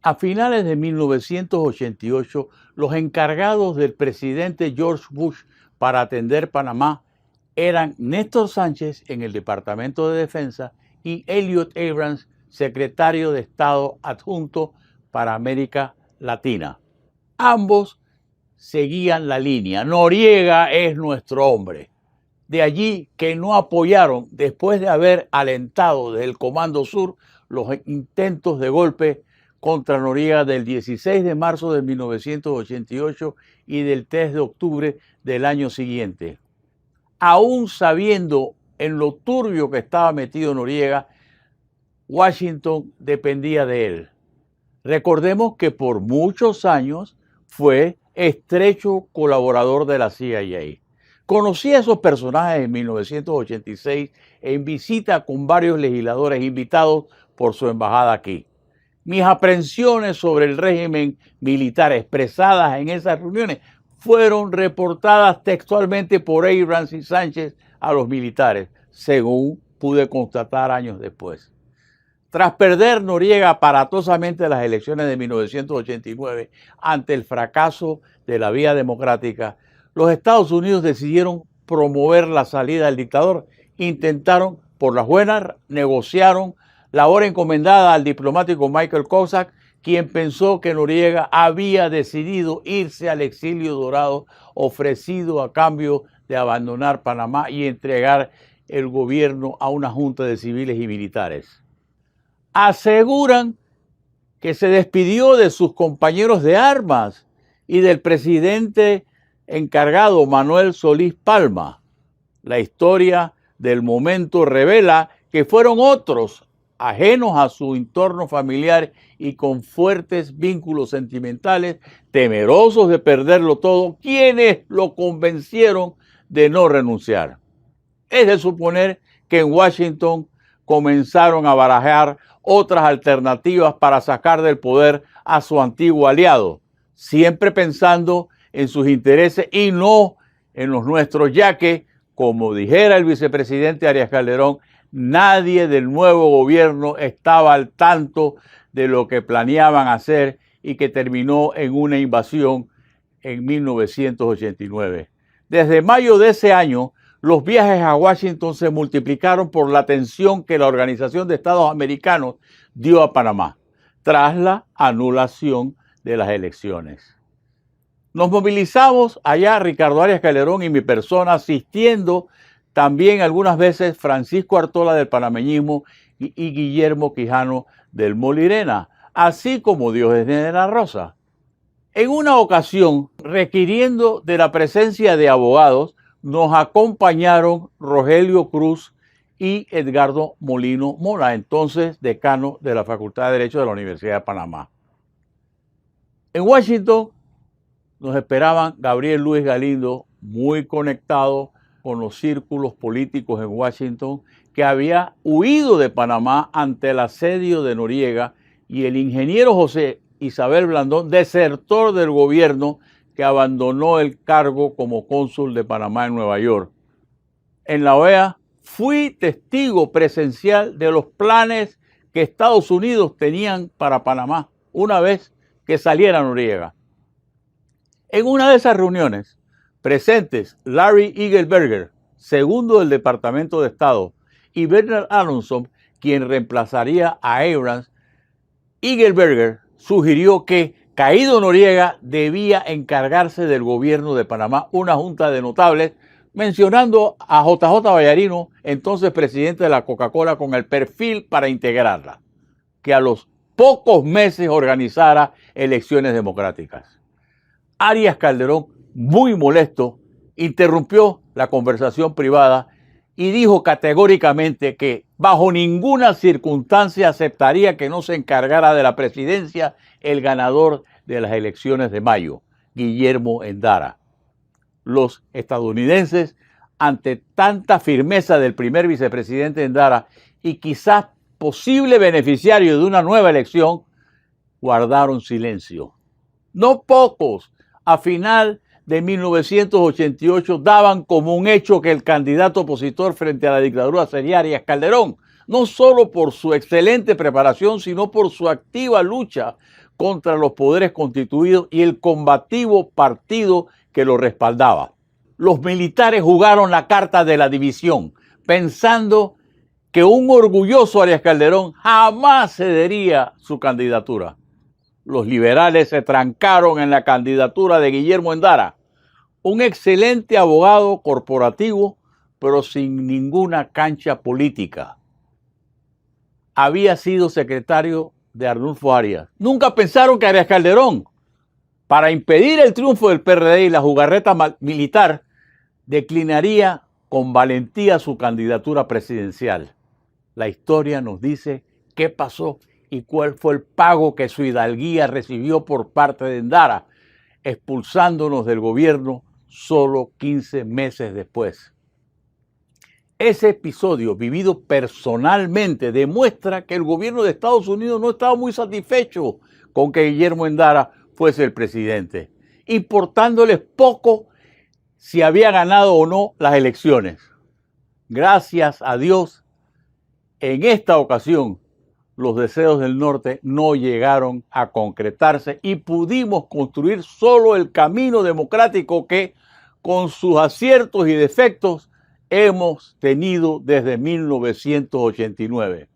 A finales de 1988, los encargados del presidente George Bush para atender Panamá eran Néstor Sánchez en el Departamento de Defensa y Elliott Abrams, secretario de Estado adjunto para América Latina. Ambos seguían la línea: Noriega es nuestro hombre. De allí que no apoyaron, después de haber alentado desde el Comando Sur los intentos de golpe contra Noriega del 16 de marzo de 1988 y del 3 de octubre del año siguiente. Aún sabiendo en lo turbio que estaba metido Noriega, Washington dependía de él. Recordemos que por muchos años fue estrecho colaborador de la CIA. Conocí a esos personajes en 1986 en visita con varios legisladores invitados por su embajada aquí. Mis aprensiones sobre el régimen militar expresadas en esas reuniones fueron reportadas textualmente por Abrams y Sánchez a los militares, según pude constatar años después. Tras perder Noriega aparatosamente las elecciones de 1989 ante el fracaso de la vía democrática, los Estados Unidos decidieron promover la salida del dictador. Intentaron, por las buenas, negociaron la hora encomendada al diplomático Michael Kozak, quien pensó que Noriega había decidido irse al exilio dorado, ofrecido a cambio de abandonar Panamá y entregar el gobierno a una junta de civiles y militares. Aseguran que se despidió de sus compañeros de armas y del presidente encargado Manuel Solís Palma. La historia del momento revela que fueron otros, ajenos a su entorno familiar y con fuertes vínculos sentimentales, temerosos de perderlo todo, quienes lo convencieron de no renunciar. Es de suponer que en Washington comenzaron a barajar otras alternativas para sacar del poder a su antiguo aliado, siempre pensando en sus intereses y no en los nuestros, ya que, como dijera el vicepresidente Arias Calderón, nadie del nuevo gobierno estaba al tanto de lo que planeaban hacer y que terminó en una invasión en 1989. Desde mayo de ese año, los viajes a Washington se multiplicaron por la atención que la Organización de Estados Americanos dio a Panamá tras la anulación de las elecciones. Nos movilizamos allá, Ricardo Arias Calderón y mi persona, asistiendo también algunas veces Francisco Artola del panameñismo y Guillermo Quijano del Molirena, así como Diógenes de la Rosa. En una ocasión, requiriendo de la presencia de abogados, nos acompañaron Rogelio Cruz y Edgardo Molino Mora, entonces decano de la Facultad de Derecho de la Universidad de Panamá. En Washington nos esperaban Gabriel Luis Galindo, muy conectado con los círculos políticos en Washington, que había huido de Panamá ante el asedio de Noriega, y el ingeniero José Isabel Blandón, desertor del gobierno, que abandonó el cargo como cónsul de Panamá en Nueva York. En la OEA fui testigo presencial de los planes que Estados Unidos tenían para Panamá una vez que saliera Noriega. En una de esas reuniones, presentes Larry Eagleberger, segundo del Departamento de Estado, y Bernard Aronson, quien reemplazaría a Abrams, Eagleberger sugirió que, caído Noriega, debía encargarse del gobierno de Panamá una junta de notables, mencionando a JJ Vallarino, entonces presidente de la Coca-Cola, con el perfil para integrarla, que a los pocos meses organizara elecciones democráticas. Arias Calderón, muy molesto, interrumpió la conversación privada y dijo categóricamente que bajo ninguna circunstancia aceptaría que no se encargara de la presidencia el ganador de las elecciones de mayo, Guillermo Endara. Los estadounidenses, ante tanta firmeza del primer vicepresidente Endara y quizás posible beneficiario de una nueva elección, guardaron silencio. No pocos, a final de 1988, daban como un hecho que el candidato opositor frente a la dictadura sería Arias Calderón, no solo por su excelente preparación, sino por su activa lucha contra los poderes constituidos y el combativo partido que lo respaldaba. Los militares jugaron la carta de la división, pensando que un orgulloso Arias Calderón jamás cedería su candidatura. Los liberales se trancaron en la candidatura de Guillermo Endara, un excelente abogado corporativo, pero sin ninguna cancha política. Había sido secretario de Arnulfo Arias. Nunca pensaron que Arias Calderón, para impedir el triunfo del PRD y la jugarreta militar, declinaría con valentía su candidatura presidencial. La historia nos dice qué pasó y cuál fue el pago que su hidalguía recibió por parte de Endara, expulsándonos del gobierno solo 15 meses después. Ese episodio, vivido personalmente, demuestra que el gobierno de Estados Unidos no estaba muy satisfecho con que Guillermo Endara fuese el presidente, importándoles poco si había ganado o no las elecciones. Gracias a Dios, en esta ocasión, los deseos del norte no llegaron a concretarse y pudimos construir solo el camino democrático que, con sus aciertos y defectos, hemos tenido desde 1989.